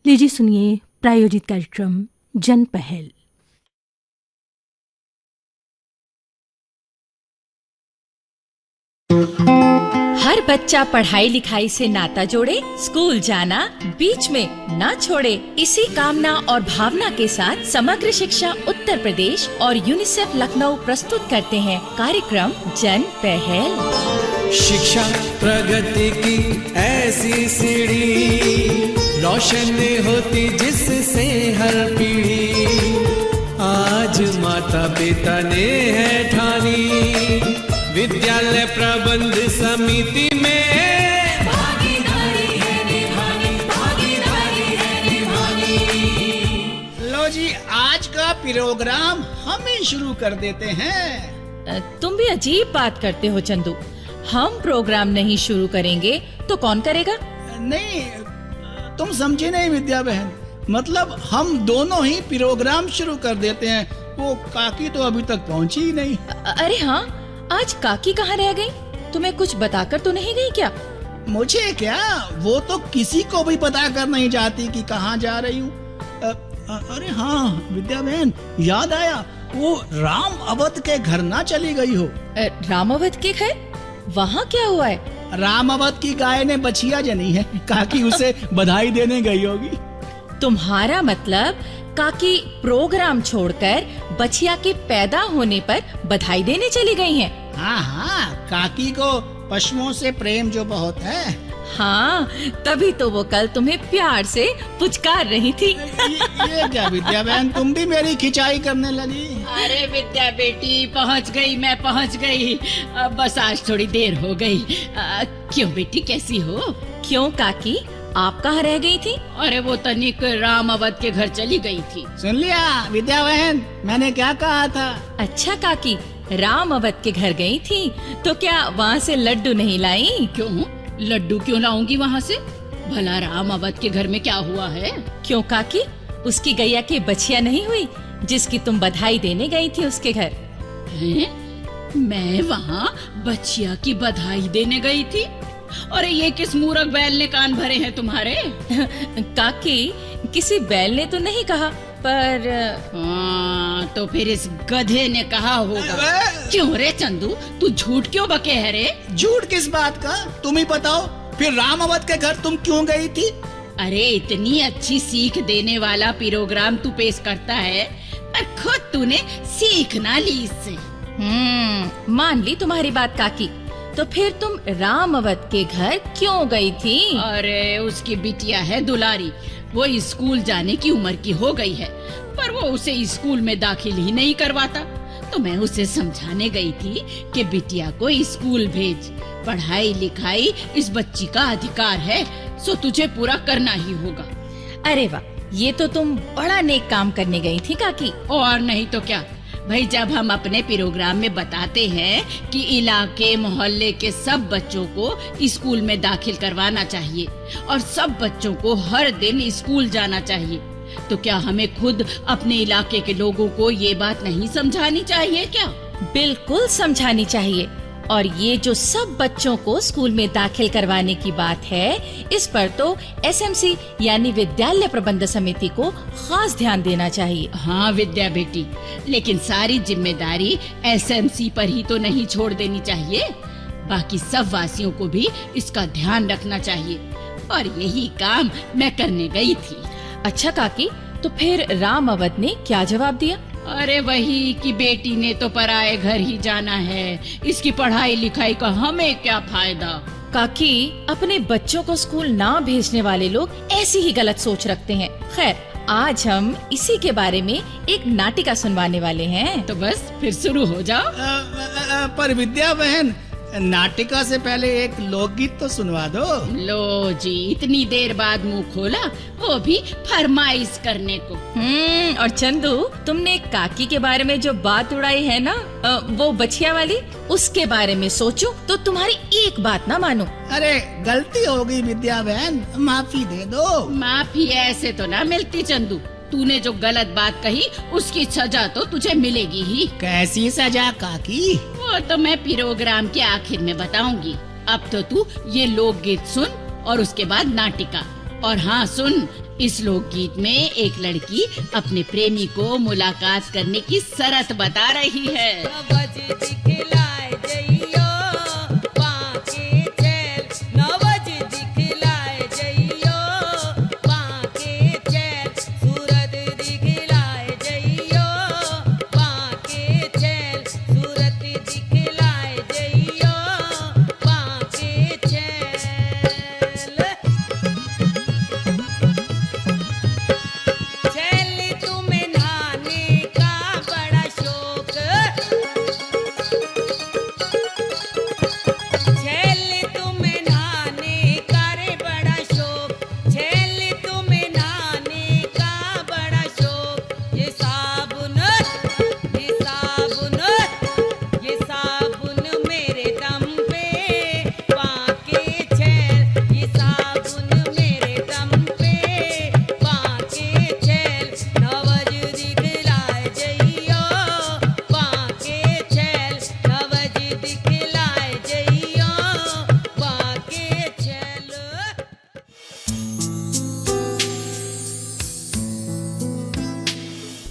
लीजिए सुनिए प्रायोजित कार्यक्रम जन पहल। हर बच्चा पढ़ाई लिखाई से नाता जोड़े, स्कूल जाना बीच में ना छोड़े। इसी कामना और भावना के साथ समग्र शिक्षा उत्तर प्रदेश और यूनिसेफ लखनऊ प्रस्तुत करते हैं कार्यक्रम जन पहल। शिक्षा प्रगति की ऐसी सीढ़ी, रोशन होती जिससे हर पीढ़ी। आज माता पिता ने है ठानी, विद्यालय प्रबंध समिति में भागीदारी है निभानी, भागीदारी है निभानी। लो जी, आज का प्रोग्राम हम ही शुरू कर देते हैं। तुम भी अजीब बात करते हो चंदू। हम प्रोग्राम नहीं शुरू करेंगे तो कौन करेगा? नहीं, तुम समझे नहीं विद्या बहन। मतलब हम दोनों ही प्रोग्राम शुरू कर देते हैं। वो काकी तो अभी तक पहुंची ही नहीं। अरे हाँ, आज काकी कहाँ रह गई? तुम्हें कुछ बताकर तो नहीं गई क्या? मुझे क्या, वो तो किसी को भी पता कर नहीं जाती कि कहाँ जा रही हूँ। अरे हाँ विद्या बहन, याद आया, वो राम अवध के घर ना चली गई हो? राम अवध के घर? वहाँ क्या हुआ है? राम अवध की गाय ने बछिया जनी है। काकी उसे बधाई देने गई होगी। तुम्हारा मतलब काकी प्रोग्राम छोड़कर बछिया के पैदा होने पर बधाई देने चली गई हैं? हाँ हाँ, काकी को पशुओं से प्रेम जो बहुत है। हाँ, तभी तो वो कल तुम्हें प्यार से पुचकार रही थी। ये क्या विद्या बहन, तुम भी मेरी खिंचाई करने लगी? अरे विद्या बेटी, पहुंच गई, मैं पहुंच गई। बस आज थोड़ी देर हो गई। क्यों बेटी, कैसी हो? क्यों काकी, आप कहाँ रह गई थी? अरे वो तनिक राम अवध के घर चली गई थी। सुन लिया विद्या बहन, मैंने क्या कहा था? अच्छा काकी, राम अवध के घर गई थी तो क्या वहाँ से लड्डू नहीं लाई? क्यों, लड्डू क्यों लाऊंगी वहाँ से? भला राम अवध के घर में क्या हुआ है? क्यों काकी, उसकी गैया की बछिया नहीं हुई जिसकी तुम बधाई देने गई थी उसके घर? मैं वहाँ बछिया की बधाई देने गई थी? अरे ये किस मूर्ख बैल ने कान भरे हैं तुम्हारे? काकी, किसी बैल ने तो नहीं कहा, पर तो फिर इस गधे ने कहा होगा। क्यों रे चंदू, तू झूठ क्यों बके है रे? झूठ किस बात का, तुम ही बताओ। फिर राम अवध के घर तुम क्यों गई थी? अरे इतनी अच्छी सीख देने वाला प्रोग्राम तू पेश करता है, पर खुद तूने सीख ना ली इससे। मान ली तुम्हारी बात काकी। तो फिर तुम राम अवध के घर क्यों गई थी? अरे उसकी बिटिया है दुलारी, वो स्कूल जाने की उम्र की हो गई है, पर वो उसे स्कूल में दाखिल ही नहीं करवाता। तो मैं उसे समझाने गई थी कि बिटिया को स्कूल भेज, पढ़ाई लिखाई इस बच्ची का अधिकार है, सो तुझे पूरा करना ही होगा। अरे वाह, ये तो तुम बड़ा नेक काम करने गई थी काकी। और नहीं तो क्या भाई, जब हम अपने प्रोग्राम में बताते हैं कि इलाके मोहल्ले के सब बच्चों को स्कूल में दाखिल करवाना चाहिए और सब बच्चों को हर दिन स्कूल जाना चाहिए, तो क्या हमें खुद अपने इलाके के लोगों को ये बात नहीं समझानी चाहिए क्या? बिल्कुल समझानी चाहिए। और ये जो सब बच्चों को स्कूल में दाखिल करवाने की बात है, इस पर तो एसएमसी यानी विद्यालय प्रबंध समिति को खास ध्यान देना चाहिए। हाँ विद्या बेटी, लेकिन सारी जिम्मेदारी एसएमसी पर ही तो नहीं छोड़ देनी चाहिए, बाकी सब वासियों को भी इसका ध्यान रखना चाहिए। और यही काम मैं करने गई थी। अच्छा काकी, तो फिर राम अवध ने क्या जवाब दिया? अरे वही कि बेटी ने तो पराए घर ही जाना है, इसकी पढ़ाई लिखाई का हमें क्या फायदा। काकी, अपने बच्चों को स्कूल ना भेजने वाले लोग ऐसी ही गलत सोच रखते हैं। खैर, आज हम इसी के बारे में एक नाटिका सुनवाने वाले हैं। तो बस फिर शुरू हो जाओ। पर विद्या बहन, नाटिका से पहले एक लोकगीत तो सुनवा दो। लो जी, इतनी देर बाद मुंह खोला, वो भी फरमाइश करने को। और चंदू, तुमने काकी के बारे में जो बात उड़ाई है ना, वो बछिया वाली, उसके बारे में सोचो तो तुम्हारी एक बात ना मानो। अरे गलती हो गई विद्या बहन, माफी दे दो। माफी ऐसे तो ना मिलती चंदू, तूने जो गलत बात कही उसकी सजा तो तुझे मिलेगी ही। कैसी सजा काकी? वो तो मैं प्रोग्राम के आखिर में बताऊंगी। अब तो तू ये लोकगीत सुन और उसके बाद नाटिका। और हाँ सुन, इस लोकगीत में एक लड़की अपने प्रेमी को मुलाकात करने की शर्त बता रही है।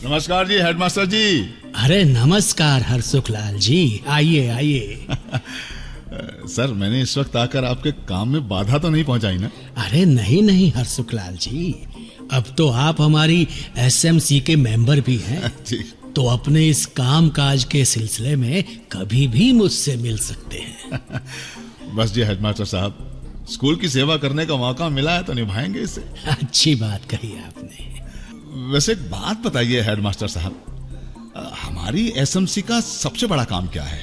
नमस्कार जी हेडमास्टर जी। अरे नमस्कार हरसुखलाल जी, आइए आइए। सर मैंने इस वक्त आकर आपके काम में बाधा तो नहीं पहुंचाई ना? अरे नहीं नहीं हरसुखलाल जी, अब तो आप हमारी एसएमसी के मेंबर भी हैं जी। तो अपने इस काम काज के सिलसिले में कभी भी मुझसे मिल सकते हैं। बस जी हेडमास्टर साहब, स्कूल की सेवा करने का मौका मिला है तो निभाएंगे इसे। अच्छी बात कही आपने। वैसे एक बात बताइए हेडमास्टर साहब, हमारी एसएमसी का सबसे बड़ा काम क्या है?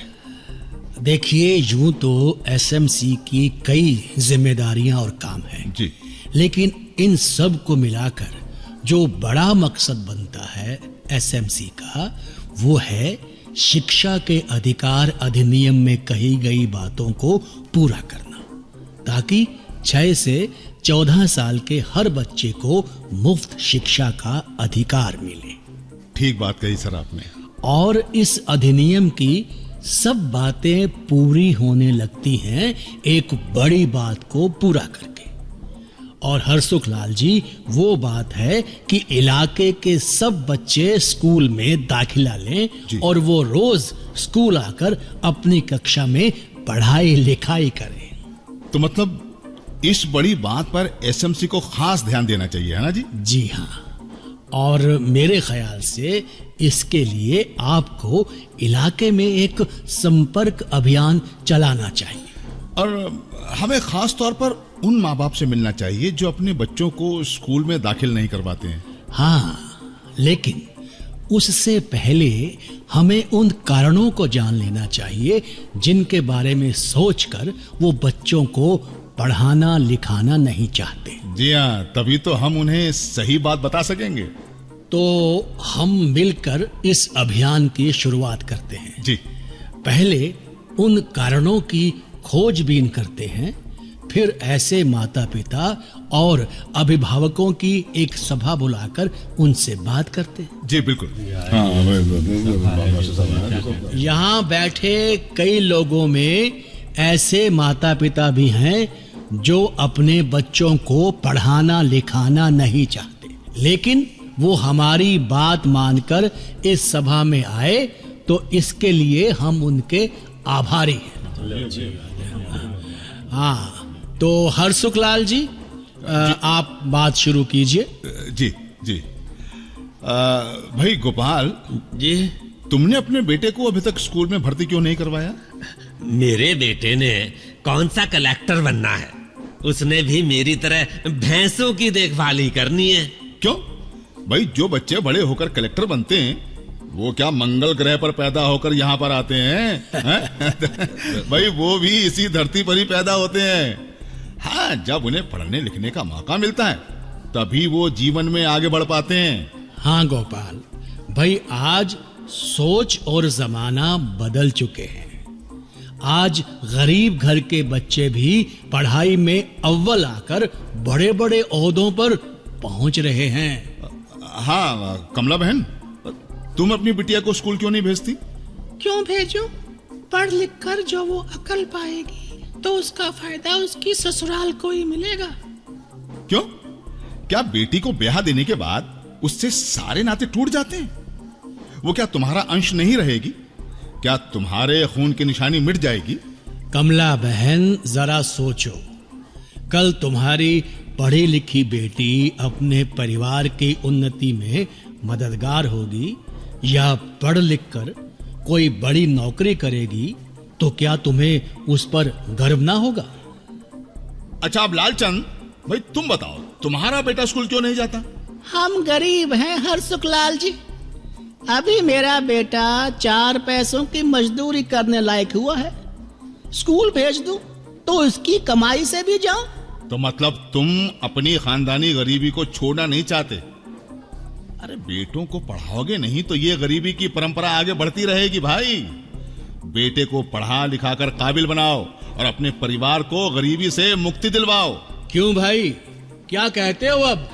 देखिए यूं तो एसएमसी की कई जिम्मेदारियां और काम हैं जी, लेकिन इन सब को मिलाकर जो बड़ा मकसद बनता है एसएमसी का, वो है शिक्षा के अधिकार अधिनियम में कही गई बातों को पूरा करना, ताकि 6 से 14 साल के हर बच्चे को मुफ्त शिक्षा का अधिकार मिले। ठीक बात कही सर आपने। और इस अधिनियम की सब बातें पूरी होने लगती हैं एक बड़ी बात को पूरा करके। और हरसुखलाल जी, वो बात है कि इलाके के सब बच्चे स्कूल में दाखिला लें और वो रोज स्कूल आकर अपनी कक्षा में पढ़ाई लिखाई करें। तो मतलब इस बड़ी बात पर एसएमसी को खास ध्यान देना चाहिए, है ना जी? जी हाँ, और मेरे ख्याल से इसके लिए आपको इलाके में एक संपर्क अभियान चलाना चाहिए। और हमें खास तौर पर उन माँ बाप से मिलना चाहिए जो अपने बच्चों को स्कूल में दाखिल नहीं करवाते हैं। हाँ, लेकिन उससे पहले हमें उन कारणों को जान लेना चाहिए जिनके बारे में सोचकर वो बच्चों को पढ़ाना लिखाना नहीं चाहते। जी हाँ, तभी तो हम उन्हें सही बात बता सकेंगे। तो हम मिलकर इस अभियान की शुरुआत करते हैं। जी। पहले उन कारणों की खोजबीन करते हैं, फिर ऐसे माता पिता और अभिभावकों की एक सभा बुलाकर उनसे बात करते हैं। जी बिल्कुल। यहाँ बैठे कई लोगों में ऐसे माता पिता भी हैं जो अपने बच्चों को पढ़ाना लिखाना नहीं चाहते, लेकिन वो हमारी बात मानकर इस सभा में आए, तो इसके लिए हम उनके आभारी हैं। हाँ, तो हरसुखलाल जी, आप बात शुरू कीजिए। जी जी। भाई गोपाल जी, तुमने अपने बेटे को अभी तक स्कूल में भर्ती क्यों नहीं करवाया? मेरे बेटे ने कौन सा कलेक्टर बनना है, उसने भी मेरी तरह भैंसों की देखभाल ही करनी है। क्यों भाई, जो बच्चे बड़े होकर कलेक्टर बनते हैं वो क्या मंगल ग्रह पर पैदा होकर यहाँ पर आते हैं? भाई वो भी इसी धरती पर ही पैदा होते हैं। हाँ, जब उन्हें पढ़ने लिखने का मौका मिलता है तभी वो जीवन में आगे बढ़ पाते हैं। हाँ गोपाल भाई, आज सोच और जमाना बदल चुके हैं। आज गरीब घर के बच्चे भी पढ़ाई में अव्वल आकर बड़े बड़े ओहदों पर पहुंच रहे हैं। हाँ कमला बहन, तुम अपनी बिटिया को स्कूल क्यों नहीं भेजती? क्यों भेजूं? पढ़ लिख कर जो वो अकल पाएगी तो उसका फायदा उसकी ससुराल को ही मिलेगा। क्यों? क्या बेटी को ब्याह देने के बाद उससे सारे नाते टूट जाते हैं? वो क्या तुम्हारा अंश नहीं रहेगी? क्या तुम्हारे खून की निशानी मिट जाएगी? कमला बहन, जरा सोचो, कल तुम्हारी पढ़ी लिखी बेटी अपने परिवार की उन्नति में मददगार होगी या पढ़ लिख कर कोई बड़ी नौकरी करेगी तो क्या तुम्हें उस पर गर्व ना होगा? अच्छा, अब लालचंद भाई तुम बताओ, तुम्हारा बेटा स्कूल क्यों नहीं जाता? हम गरीब हैं हरसुखलाल जी। अभी मेरा बेटा 4 पैसों की मजदूरी करने लायक हुआ है। स्कूल भेज दूं तो इसकी कमाई से भी जाऊं। तो मतलब तुम अपनी खानदानी गरीबी को छोड़ना नहीं चाहते? अरे बेटों को पढ़ाओगे नहीं तो ये गरीबी की परंपरा आगे बढ़ती रहेगी भाई। बेटे को पढ़ा लिखा कर काबिल बनाओ और अपने परिवार को गरीबी से मुक्ति दिलवाओ। क्यों भाई, क्या कहते हो अब?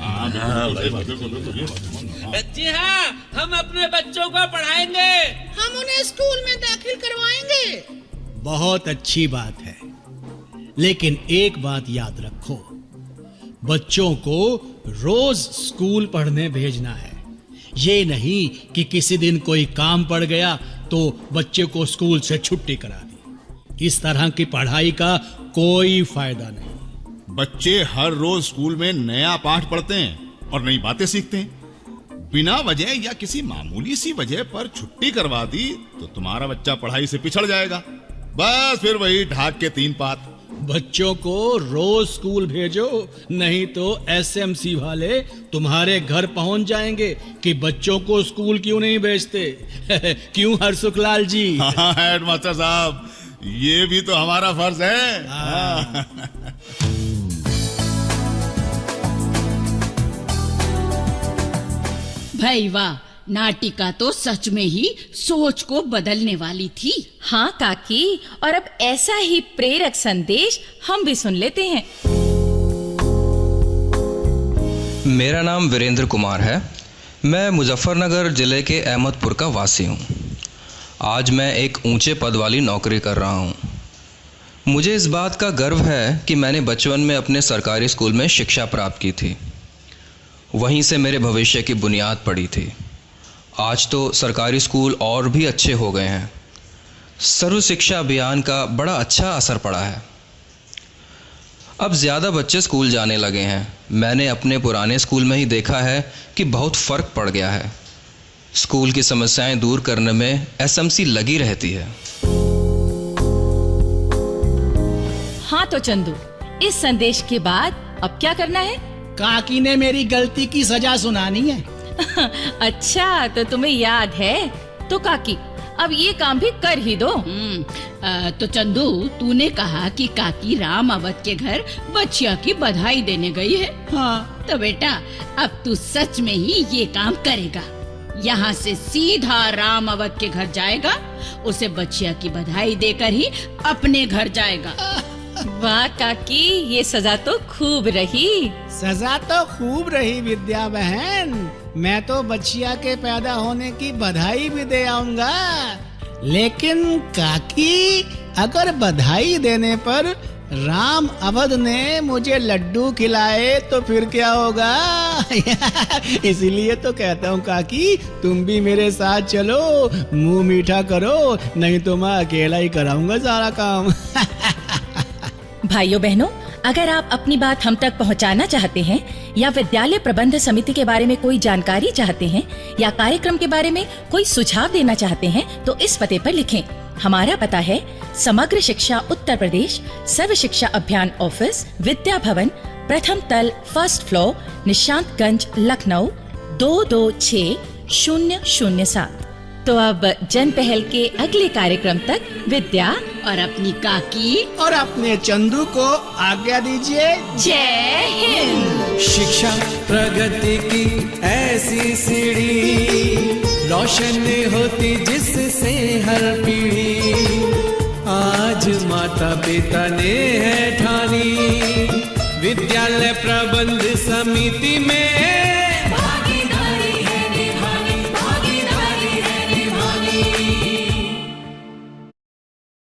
जी हाँ, हम अपने बच्चों को पढ़ाएंगे। हम उन्हें स्कूल में दाखिल करवाएंगे। बहुत अच्छी बात है, लेकिन एक बात याद रखो, बच्चों को रोज स्कूल पढ़ने भेजना है। ये नहीं कि किसी दिन कोई काम पड़ गया तो बच्चे को स्कूल से छुट्टी करा दी। इस तरह की पढ़ाई का कोई फायदा नहीं। बच्चे हर रोज स्कूल में नया पाठ पढ़ते हैं और नई बातें सीखते हैं। बिना वजह या किसी मामूली सी वजह पर छुट्टी करवा दी तो तुम्हारा बच्चा पढ़ाई से पिछड़ जाएगा। बस फिर वही ढाक के 3 पात। बच्चों को रोज स्कूल भेजो, नहीं तो एसएमसी वाले तुम्हारे घर पहुंच जाएंगे कि बच्चों को स्कूल क्यों नहीं भेजते। क्यों हरसुखलाल जी? हाँ हेडमास्टर साहब, ये भी तो हमारा फर्ज है। भाई वाह, नाटिका तो सच में ही सोच को बदलने वाली थी। हाँ काकी, और अब ऐसा ही प्रेरक संदेश हम भी सुन लेते हैं। मेरा नाम वीरेंद्र कुमार है। मैं मुजफ्फरनगर जिले के अहमदपुर का वासी हूँ। आज मैं एक ऊंचे पद वाली नौकरी कर रहा हूँ। मुझे इस बात का गर्व है कि मैंने बचपन में अपने सरकारी स्कूल में शिक्षा प्राप्त की थी। वहीं से मेरे भविष्य की बुनियाद पड़ी थी। आज तो सरकारी स्कूल और भी अच्छे हो गए हैं। सर्व शिक्षा अभियान का बड़ा अच्छा असर पड़ा है। अब ज़्यादा बच्चे स्कूल जाने लगे हैं। मैंने अपने पुराने स्कूल में ही देखा है कि बहुत फ़र्क पड़ गया है। स्कूल की समस्याएं दूर करने में एसएमसी लगी रहती है। हाँ तो चंदू, इस संदेश के बाद अब क्या करना है? काकी ने मेरी गलती की सजा सुनानी है। अच्छा, तो तुम्हें याद है? तो काकी अब ये काम भी कर ही दो। तो चंदू, तूने कहा कि काकी राम अवध के घर बच्चिया की बधाई देने गई है। हाँ। तो बेटा, अब तू सच में ही ये काम करेगा। यहाँ से सीधा राम अवध के घर जाएगा, उसे बच्चिया की बधाई देकर ही अपने घर जाएगा। वाह काकी, ये सजा तो खूब रही। सजा तो खूब रही विद्या बहन। मैं तो बच्चिया के पैदा होने की बधाई भी दे आऊंगा। लेकिन काकी, अगर बधाई देने पर राम अवध ने मुझे लड्डू खिलाए तो फिर क्या होगा? इसीलिए तो कहता हूँ काकी, तुम भी मेरे साथ चलो, मुंह मीठा करो, नहीं तो मैं अकेला ही कराऊंगा सारा काम। भाइयों बहनों, अगर आप अपनी बात हम तक पहुंचाना चाहते हैं या विद्यालय प्रबंध समिति के बारे में कोई जानकारी चाहते हैं या कार्यक्रम के बारे में कोई सुझाव देना चाहते हैं तो इस पते पर लिखें। हमारा पता है समग्र शिक्षा उत्तर प्रदेश, सर्व शिक्षा अभियान ऑफिस, विद्या भवन, प्रथम तल, फर्स्ट फ्लोर, निशांतगंज, लखनऊ 226007। तो अब जन पहल के अगले कार्यक्रम तक विद्या और अपनी काकी और अपने चंदू को आज्ञा दीजिए। जय हिंद। शिक्षा प्रगति की ऐसी सीढ़ी, रोशन होती जिससे हर पीढ़ी। आज माता पिता ने है ठानी, विद्यालय प्रबंध समिति में